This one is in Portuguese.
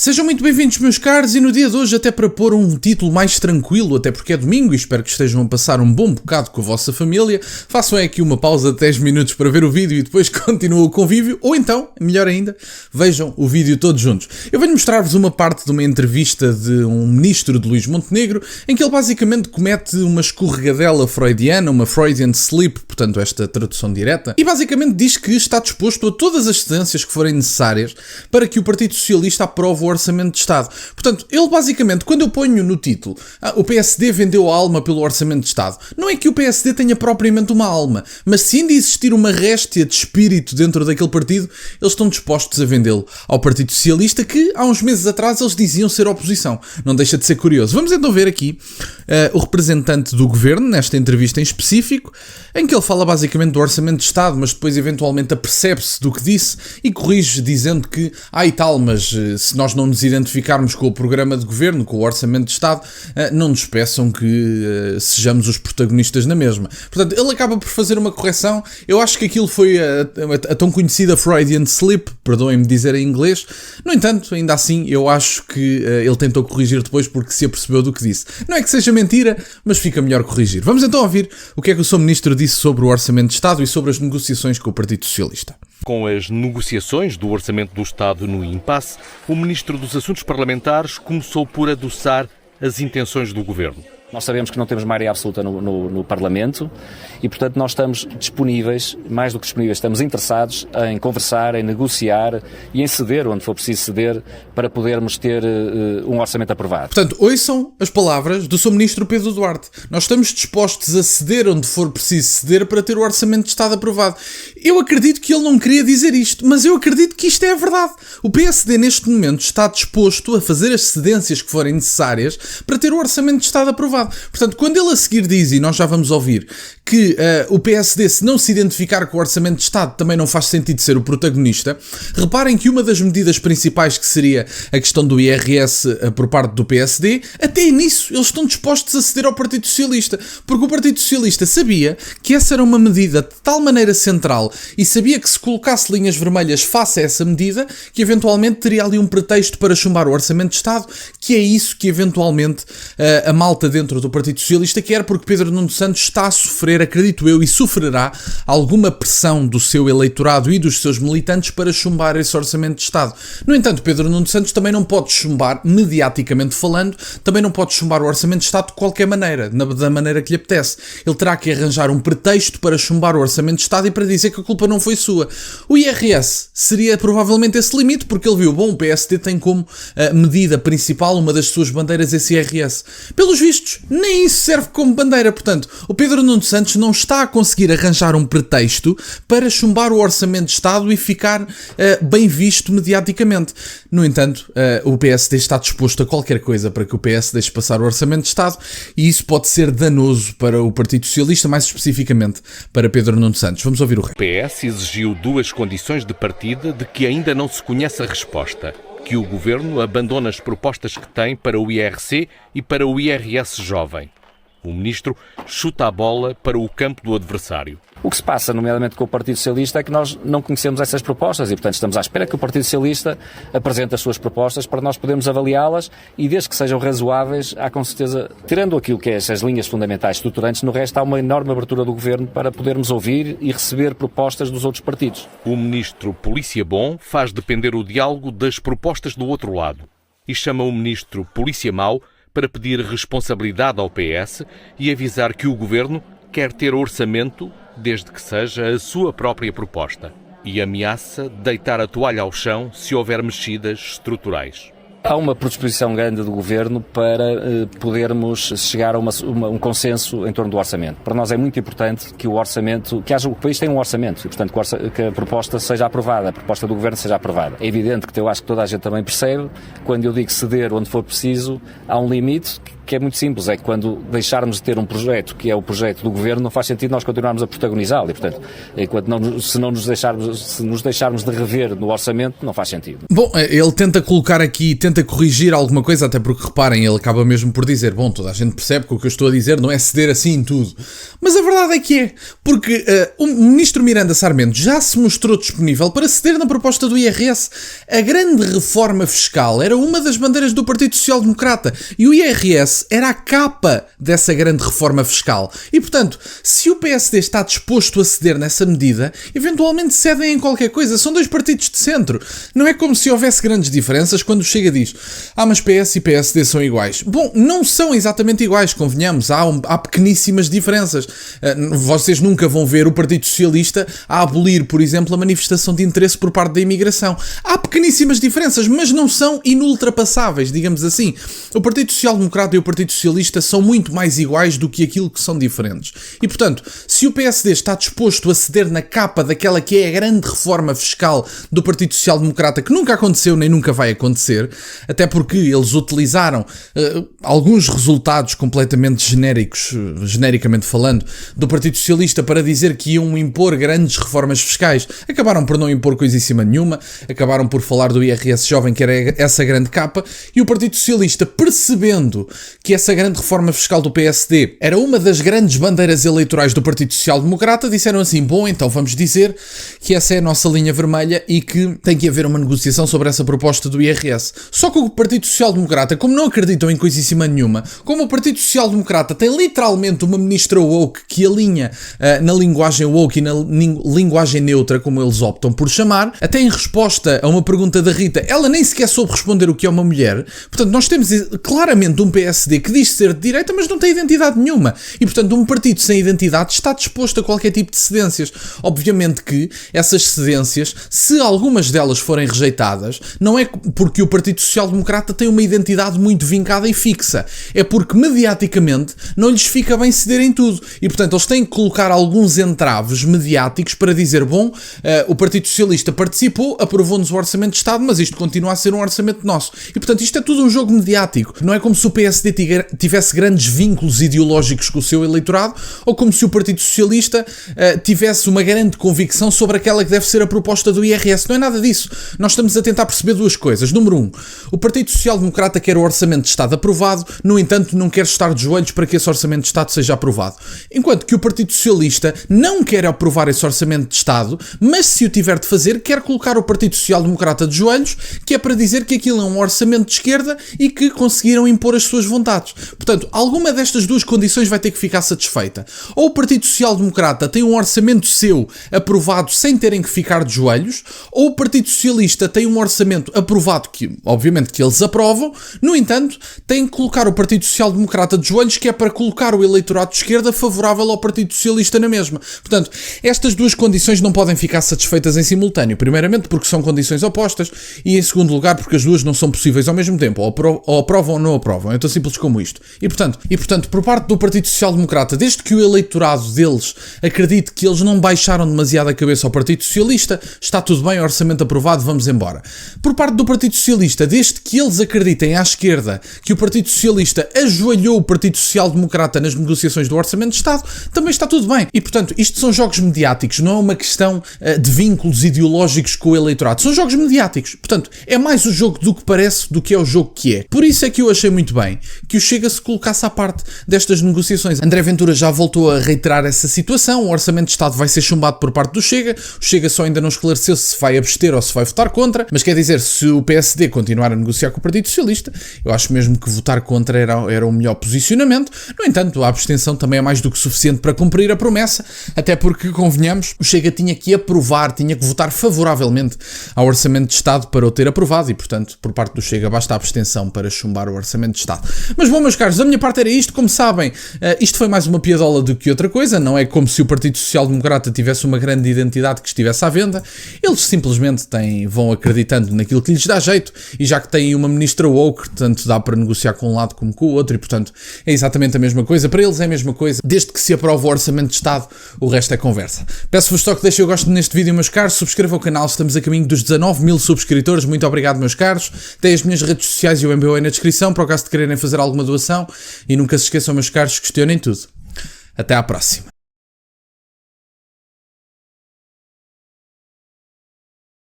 Sejam muito bem-vindos, meus caros, e no dia de hoje, até para pôr um título mais tranquilo, até porque é domingo e espero que estejam a passar um bom bocado com a vossa família, façam aqui uma pausa de 10 minutos para ver o vídeo e depois continuam o convívio, ou então, melhor ainda, vejam o vídeo todos juntos. Eu venho mostrar-vos uma parte de uma entrevista de um ministro de Luís Montenegro, em que ele basicamente comete uma escorregadela freudiana, uma Freudian slip, portanto esta tradução direta, e basicamente diz que está disposto a todas as cedências que forem necessárias para que o Partido Socialista aprove o Orçamento de Estado. Portanto, ele basicamente, quando eu ponho no título o PSD vendeu a alma pelo Orçamento de Estado, não é que o PSD tenha propriamente uma alma, mas se ainda existir uma réstia de espírito dentro daquele partido, eles estão dispostos a vendê-lo ao Partido Socialista, que há uns meses atrás eles diziam ser oposição. Não deixa de ser curioso. Vamos então ver aqui o representante do governo, nesta entrevista em específico, em que ele fala basicamente do Orçamento de Estado, mas depois eventualmente apercebe-se do que disse e corrige dizendo que, e tal, mas se nós não nos identificarmos com o programa de governo, com o Orçamento de Estado, não nos peçam que sejamos os protagonistas na mesma. Portanto, ele acaba por fazer uma correção. Eu acho que aquilo foi a tão conhecida Freudian slip, perdoem-me dizer em inglês. No entanto, ainda assim, eu acho que ele tentou corrigir depois porque se apercebeu do que disse. Não é que seja mentira, mas fica melhor corrigir. Vamos então ouvir o que é que o Sr. Ministro disse sobre o Orçamento de Estado e sobre as negociações com o Partido Socialista. Com as negociações do Orçamento do Estado no impasse, o Ministro dos Assuntos Parlamentares começou por adoçar as intenções do Governo. Nós sabemos que não temos maioria absoluta no Parlamento e, portanto, nós estamos disponíveis, mais do que disponíveis, estamos interessados em conversar, em negociar e em ceder, onde for preciso ceder, para podermos ter um orçamento aprovado. Portanto, ouçam as palavras do Sr. Ministro Pedro Duarte. Nós estamos dispostos a ceder onde for preciso ceder para ter o Orçamento de Estado aprovado. Eu acredito que ele não queria dizer isto, mas eu acredito que isto é a verdade. O PSD, neste momento, está disposto a fazer as cedências que forem necessárias para ter o Orçamento de Estado aprovado. Portanto, quando ele a seguir diz, e nós já vamos ouvir, que o PSD, se não se identificar com o Orçamento de Estado, também não faz sentido ser o protagonista, reparem que uma das medidas principais, que seria a questão do IRS por parte do PSD, até nisso eles estão dispostos a ceder ao Partido Socialista, porque o Partido Socialista sabia que essa era uma medida de tal maneira central e sabia que se colocasse linhas vermelhas face a essa medida, que eventualmente teria ali um pretexto para chumbar o Orçamento de Estado, que é isso que eventualmente a malta dentro do Partido Socialista quer, porque Pedro Nuno Santos está a sofrer, acredito eu, e sofrerá alguma pressão do seu eleitorado e dos seus militantes para chumbar esse Orçamento de Estado. No entanto, Pedro Nuno Santos também não pode chumbar, mediaticamente falando, também não pode chumbar o Orçamento de Estado de qualquer maneira, da maneira que lhe apetece. Ele terá que arranjar um pretexto para chumbar o Orçamento de Estado e para dizer que a culpa não foi sua. O IRS seria provavelmente esse limite, porque ele viu, bom, o PSD tem como medida principal, uma das suas bandeiras, esse IRS. Pelos vistos, nem isso serve como bandeira. Portanto, o Pedro Nuno Santos não está a conseguir arranjar um pretexto para chumbar o Orçamento de Estado e ficar bem visto mediaticamente. No entanto, o PSD está disposto a qualquer coisa para que o PS deixe passar o Orçamento de Estado, e isso pode ser danoso para o Partido Socialista, mais especificamente para Pedro Nuno Santos. Vamos ouvir o rei. O PS exigiu duas condições de partida de que ainda não se conhece a resposta: que o Governo abandone as propostas que tem para o IRC e para o IRS jovem. O Ministro chuta a bola para o campo do adversário. O que se passa, nomeadamente com o Partido Socialista, é que nós não conhecemos essas propostas e, portanto, estamos à espera que o Partido Socialista apresente as suas propostas para nós podermos avaliá-las e, desde que sejam razoáveis, há com certeza, tirando aquilo que é essas linhas fundamentais estruturantes, no resto há uma enorme abertura do Governo para podermos ouvir e receber propostas dos outros partidos. O Ministro Polícia Bom faz depender o diálogo das propostas do outro lado e chama o Ministro Polícia Mau para pedir responsabilidade ao PS e avisar que o Governo quer ter orçamento desde que seja a sua própria proposta, e ameaça deitar a toalha ao chão se houver mexidas estruturais. Há uma predisposição grande do Governo para podermos chegar a um consenso em torno do orçamento. Para nós é muito importante que o orçamento, o país tenha um orçamento e, portanto, que a proposta seja aprovada, a proposta do Governo seja aprovada. É evidente que eu acho que toda a gente também percebe, quando eu digo ceder onde for preciso, há um limite que é muito simples, é que quando deixarmos de ter um projeto que é o projeto do Governo, não faz sentido nós continuarmos a protagonizá-lo e, portanto, se nos deixarmos de rever no orçamento, não faz sentido. Bom, ele tenta colocar aqui, tenta corrigir alguma coisa, até porque, reparem, ele acaba mesmo por dizer, bom, toda a gente percebe que o que eu estou a dizer não é ceder assim em tudo. Mas a verdade é que é, porque o ministro Miranda Sarmento já se mostrou disponível para ceder na proposta do IRS. A grande reforma fiscal era uma das bandeiras do Partido Social Democrata e o IRS era a capa dessa grande reforma fiscal. E, portanto, se o PSD está disposto a ceder nessa medida, eventualmente cedem em qualquer coisa. São dois partidos de centro. Não é como se houvesse grandes diferenças quando Chega diz mas PS e PSD são iguais. Bom, não são exatamente iguais, convenhamos. Há pequeníssimas diferenças. Vocês nunca vão ver o Partido Socialista a abolir, por exemplo, a manifestação de interesse por parte da imigração. Há pequeníssimas diferenças, mas não são inultrapassáveis, digamos assim. O Partido Social Democrata e o Partido Socialista são muito mais iguais do que aquilo que são diferentes. E, portanto, se o PSD está disposto a ceder na capa daquela que é a grande reforma fiscal do Partido Social Democrata, que nunca aconteceu nem nunca vai acontecer, até porque eles utilizaram alguns resultados completamente genéricos, genericamente falando, do Partido Socialista para dizer que iam impor grandes reformas fiscais. Acabaram por não impor coisíssima nenhuma, acabaram por falar do IRS jovem, que era essa grande capa, e o Partido Socialista, percebendo que essa grande reforma fiscal do PSD era uma das grandes bandeiras eleitorais do Partido Social Democrata, disseram assim, bom, então vamos dizer que essa é a nossa linha vermelha e que tem que haver uma negociação sobre essa proposta do IRS. Só que o Partido Social Democrata, como não acreditam em coisíssima nenhuma, como o Partido Social Democrata tem literalmente uma ministra woke que alinha na linguagem woke e na linguagem neutra, como eles optam por chamar, até em resposta a uma pergunta da Rita, ela nem sequer soube responder o que é uma mulher. Portanto, nós temos claramente um PSD que diz ser de direita, mas não tem identidade nenhuma. E, portanto, um partido sem identidade está disposto a qualquer tipo de cedências. Obviamente que essas cedências, se algumas delas forem rejeitadas, não é porque o Partido Social Democrata tem uma identidade muito vincada e fixa. É porque, mediaticamente, não lhes fica bem ceder em tudo. E, portanto, eles têm que colocar alguns entraves mediáticos para dizer, bom, o Partido Socialista participou, aprovou-nos o Orçamento de Estado, mas isto continua a ser um orçamento nosso. E, portanto, isto é tudo um jogo mediático. Não é como se o PSD tivesse grandes vínculos ideológicos com o seu eleitorado, ou como se o Partido Socialista tivesse uma grande convicção sobre aquela que deve ser a proposta do IRS. Não é nada disso. Nós estamos a tentar perceber duas coisas. Número 1, o Partido Social Democrata quer o Orçamento de Estado aprovado, no entanto, não quer estar de joelhos para que esse Orçamento de Estado seja aprovado. Enquanto que o Partido Socialista não quer aprovar esse Orçamento de Estado, mas se o tiver de fazer, quer colocar o Partido Social Democrata de joelhos, que é para dizer que aquilo é um orçamento de esquerda e que conseguiram impor as suas vontades. Portanto, alguma destas duas condições vai ter que ficar satisfeita. Ou o Partido Social Democrata tem um orçamento seu aprovado sem terem que ficar de joelhos, ou o Partido Socialista tem um orçamento aprovado que, obviamente, que eles aprovam, no entanto, tem que colocar o Partido Social Democrata de joelhos, que é para colocar o eleitorado de esquerda favorável ao Partido Socialista na mesma. Portanto, estas duas condições não podem ficar satisfeitas em simultâneo. Primeiramente, porque são condições opostas, e em segundo lugar, porque as duas não são possíveis ao mesmo tempo. Ou aprovam ou não aprovam. É tão simples como isto. E portanto, por parte do Partido Social Democrata, desde que o eleitorado deles acredite que eles não baixaram demasiado a cabeça ao Partido Socialista, está tudo bem, orçamento aprovado, vamos embora. Por parte do Partido Socialista, desde que eles acreditem à esquerda que o Partido Socialista ajoelhou o Partido Social Democrata nas negociações do Orçamento de Estado, também está tudo bem. E, portanto, isto são jogos mediáticos, não é uma questão de vínculos ideológicos com o eleitorado. São jogos mediáticos. Portanto, é mais o jogo do que parece do que é o jogo que é. Por isso é que eu achei muito bem que o Chega se colocasse à parte destas negociações. André Ventura já voltou a reiterar essa situação. O Orçamento de Estado vai ser chumbado por parte do Chega. O Chega só ainda não esclareceu se vai abster ou se vai votar contra. Mas quer dizer, se o PSD continuar a negociar com o Partido Socialista, eu acho mesmo que votar contra era o melhor posicionamento. No entanto, a abstenção também é mais do que suficiente para cumprir a promessa, até porque, convenhamos, o Chega tinha que aprovar, tinha que votar favoravelmente ao Orçamento de Estado para o ter aprovado e, portanto, por parte do Chega basta a abstenção para chumbar o Orçamento de Estado. Mas bom, meus caros, da minha parte era isto. Como sabem, isto foi mais uma piadola do que outra coisa. Não é como se o Partido Social Democrata tivesse uma grande identidade que estivesse à venda. Eles simplesmente vão acreditando naquilo que lhes dá jeito, e já que têm uma ministra woke, tanto dá para negociar com um lado como com o outro, e portanto é exatamente a mesma coisa. Para eles é a mesma coisa. Desde que se aprova o Orçamento de Estado, o resto é conversa. Peço-vos só que deixem o gosto neste vídeo, meus caros. Subscrevam o canal, estamos a caminho dos 19 mil subscritores. Muito obrigado, meus caros. Tem as minhas redes sociais e o MBA na descrição, para o caso de quererem fazer alguma doação e nunca se esqueçam, meus caros, questionem tudo. Até à próxima.